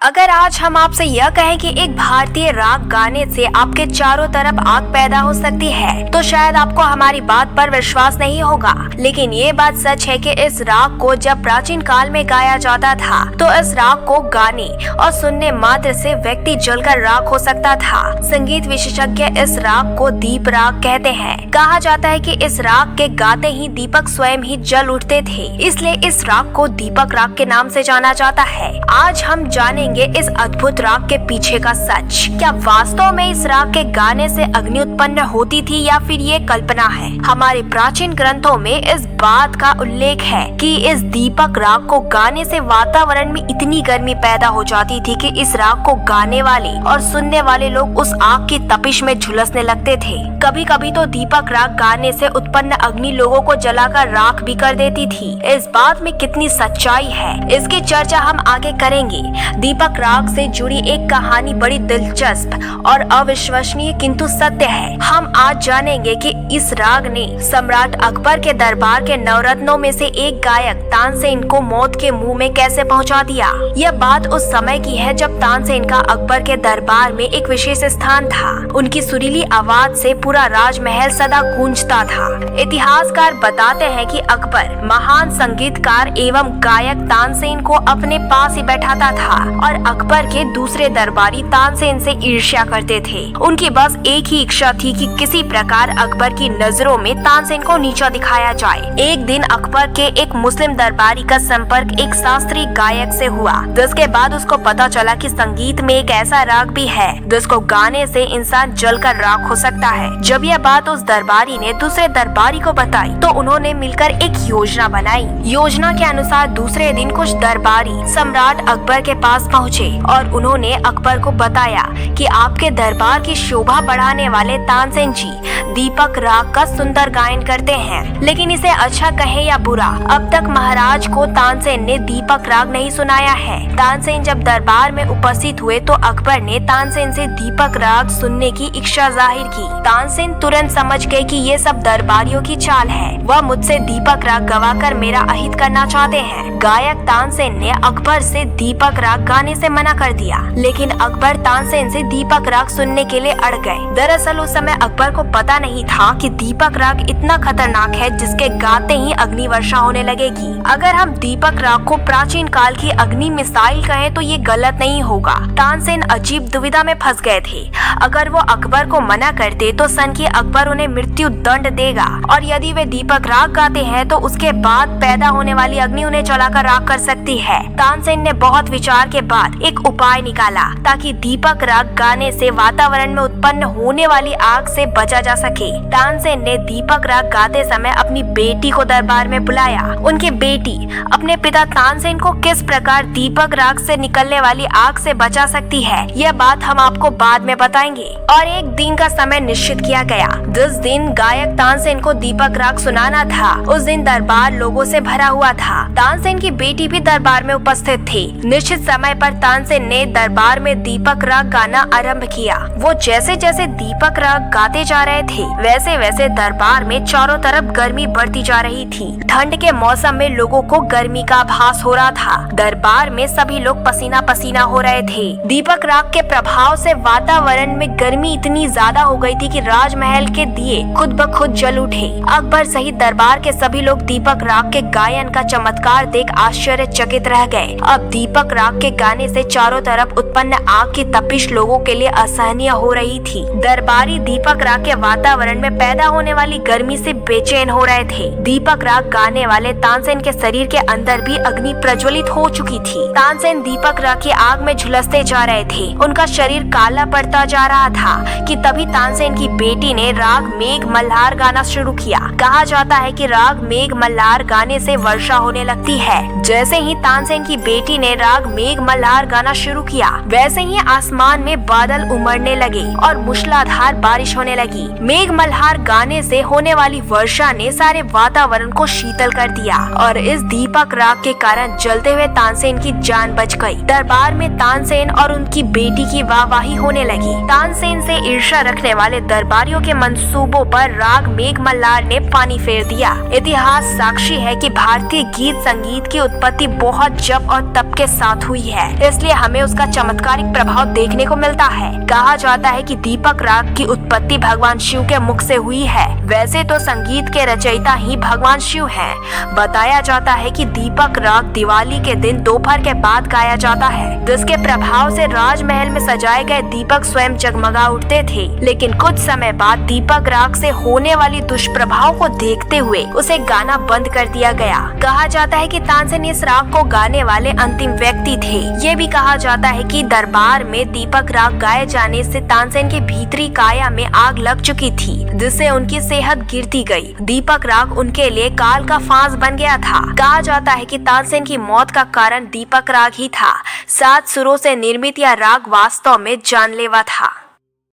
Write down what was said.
अगर आज हम आपसे यह कहें कि एक भारतीय राग गाने से आपके चारों तरफ आग पैदा हो सकती है, तो शायद आपको हमारी बात पर विश्वास नहीं होगा। लेकिन ये बात सच है कि इस राग को जब प्राचीन काल में गाया जाता था, तो इस राग को गाने और सुनने मात्र से व्यक्ति जलकर राख हो सकता था। संगीत विशेषज्ञ इस राग को दीप राग कहते हैं। कहा जाता है कि इस राग के गाते ही दीपक स्वयं ही जल उठते थे, इसलिए इस राग को दीपक राग के नाम से जाना जाता है। आज हम जानेंगे इस अद्भुत राग के पीछे का सच। क्या वास्तव में इस राग के गाने से अग्नि उत्पन्न होती थी या फिर ये कल्पना है? हमारे प्राचीन ग्रंथों में इस बात का उल्लेख है कि इस दीपक राग को गाने से वातावरण में इतनी गर्मी पैदा हो जाती थी कि इस राग को गाने वाले और सुनने वाले लोग उस आग की तपिश में झुलसने लगते थे। कभी कभी तो दीपक राग गाने से उत्पन्न अग्नि लोगों को जलाकर राख भी कर देती थी। इस बात में कितनी सच्चाई है, इसकी चर्चा हम आगे करेंगे। दीपक राग से जुड़ी एक कहानी बड़ी दिलचस्प और अविश्वसनीय किंतु सत्य है। हम आज जानेंगे कि इस राग ने सम्राट अकबर के दरबार के नवरत्नों में से एक गायक तानसेन को मौत के मुंह में कैसे पहुंचा दिया। यह बात उस समय की है जब तानसेन का अकबर के दरबार में एक विशेष स्थान था। उनकी सुरीली आवाज से पूरा राजमहल सदा गूंजता था। इतिहासकार बताते हैं कि अकबर महान संगीतकार एवं गायक तानसेन को अपने पास ही बैठाता था और अकबर के दूसरे दरबारी तानसेन से ईर्ष्या करते थे। उनकी बस एक ही इच्छा थी कि किसी प्रकार अकबर की नजरों में तानसेन को नीचा दिखाया जाए। एक दिन अकबर के एक मुस्लिम दरबारी का संपर्क एक शास्त्रीय गायक से हुआ, जिसके बाद उसको पता चला कि संगीत में एक ऐसा राग भी है जिसको गाने से इंसान जलकर राख हो सकता है। जब यह बात उस दरबारी ने दूसरे दरबारी को बताई, तो उन्होंने मिलकर एक योजना बनाई। योजना के अनुसार दूसरे दिन कुछ दरबारी सम्राट अकबर के पास पहुँचे और उन्होंने अकबर को बताया कि आपके दरबार की शोभा बढ़ाने वाले तानसेन जी दीपक राग का सुंदर गायन करते हैं, लेकिन इसे अच्छा कहे या बुरा, अब तक महाराज को तानसेन ने दीपक राग नहीं सुनाया है। तानसेन जब दरबार में उपस्थित हुए तो अकबर ने तानसेन से दीपक राग सुनने की इच्छा जाहिर की। तानसेन तुरंत समझ गए कि ये सब दरबारियों की चाल है। वह मुझसे दीपक राग गवाकर मेरा अहित करना चाहते हैं। गायक तानसेन ने अकबर से दीपक राग गाने से मना कर दिया, लेकिन अकबर तानसेन से दीपक राग सुनने के लिए अड़ गए। दरअसल उस समय अकबर को पता नहीं था कि दीपक राग इतना खतरनाक है जिसके गाते ही अग्नि वर्षा होने लगेगी। अगर हम दीपक राग को प्राचीन काल की अग्नि मिसाइल कहें तो ये गलत नहीं होगा। तानसेन अजीब दुविधा में फंस गए थे। अगर वो अकबर को मना करते तो सन की अकबर उन्हें मृत्यु दंड देगा, और यदि वे दीपक राग गाते हैं तो उसके बाद पैदा होने वाली अग्नि उन्हें जलाकर राख कर सकती है। तानसेन ने बहुत विचार के बाद एक उपाय निकाला ताकि दीपक राग गाने से वातावरण में उत्पन्न होने वाली आग से बचा जा सके। तानसेन ने दीपक राग गाते समय अपनी बेटी को दरबार में बुलाया। उनकी बेटी अपने पिता तानसेन को किस प्रकार दीपक राग से निकलने वाली आग से बचा सकती है, यह बात हम आपको बाद में बताएंगे। और एक दिन का समय निश्चित किया गया। जिस दिन गायक तानसेन को दीपक राग सुनाना था, उस दिन दरबार लोगों से भरा हुआ था। तानसेन की बेटी भी दरबार में उपस्थित थी। निश्चित समय पर तानसेन ने दरबार में दीपक राग गाना आरंभ किया। वो जैसे जैसे दीपक राग गाते जा रहे थे, वैसे वैसे दरबार में चारों तरफ गर्मी बढ़ती जा रही थी। ठंड के मौसम में लोगों को गर्मी का आभास हो रहा था। दरबार में सभी लोग पसीना पसीना हो रहे थे। दीपक राग के प्रभाव से वातावरण में गर्मी इतनी ज्यादा हो गई थी कि राजमहल के दिए खुद ब खुद जल उठे। अकबर सहित दरबार के सभी लोग दीपक राग के गायन का चमत्कार देख आश्चर्यचकित रह गए। अब दीपक राग के गाने से चारों तरफ उत्पन्न आग की तपिश लोगों के लिए असहनीय हो रही थी। दरबारी दीपक राग के वातावरण में पैदा होने वाली गर्मी से बेचैन हो रहे थे। दीपक राग गाने वाले तानसेन के शरीर के अंदर भी अग्नि प्रज्वलित हो चुकी थी। तानसेन दीपक राग की आग में झुलसते जा रहे थे। उनका शरीर काला पड़ता जा रहा था कि तभी तानसेन की बेटी ने राग मेघ मल्हार गाना शुरू किया। कहा जाता है कि राग मेघ मल्हार गाने से वर्षा होने लगती है। जैसे ही तानसेन की बेटी ने राग मेघ मल्हार गाना शुरू किया, वैसे ही आसमान में बादल उमड़ने लगे और मूसलाधार बारिश होने लगी। मेघ मल्हार गाने से होने वाली वर्षा ने सारे वातावरण को शीतल कर दिया और इस दीपक राग के कारण जलते हुए तानसेन की जान बच गई। दरबार में तानसेन और उनकी बेटी की वाहवाही होने लगी। तानसेन से ईर्ष्या रखने वाले दरबारियों के मंसूबों पर राग मेघ मल्हार ने पानी फेर दिया। इतिहास साक्षी है कि भारतीय गीत संगीत की उत्पत्ति बहुत जप और तप के साथ हुई है। इसलिए हमें उसका चमत्कारिक प्रभाव देखने को मिलता है। कहा जाता है कि दीपक राग की उत्पत्ति भगवान शिव के मुख से हुई है। वैसे तो संगीत के रचयिता ही भगवान शिव हैं। बताया जाता है कि दीपक राग दिवाली के दिन दोपहर के बाद गाया जाता है, जिसके प्रभाव से राजमहल में सजाए गए दीपक स्वयं जगमगा उठते थे। लेकिन कुछ समय बाद दीपक राग से होने वाली दुष्प्रभाव को देखते हुए उसे गाना बंद कर दिया गया। कहा जाता है कि तानसेन इस राग को गाने वाले अंतिम व्यक्ति थे। ये भी कहा जाता है कि दरबार में दीपक राग गाए जाने से तानसेन के भीतरी काया में आग लग चुकी थी, जिससे उनकी सेहत गिरती गई। दीपक राग उनके लिए काल का फांस बन गया था। कहा जाता है कि तानसेन की मौत का कारण दीपक राग ही था। 7 सुरों से निर्मित यह राग वास्तव में जानलेवा था।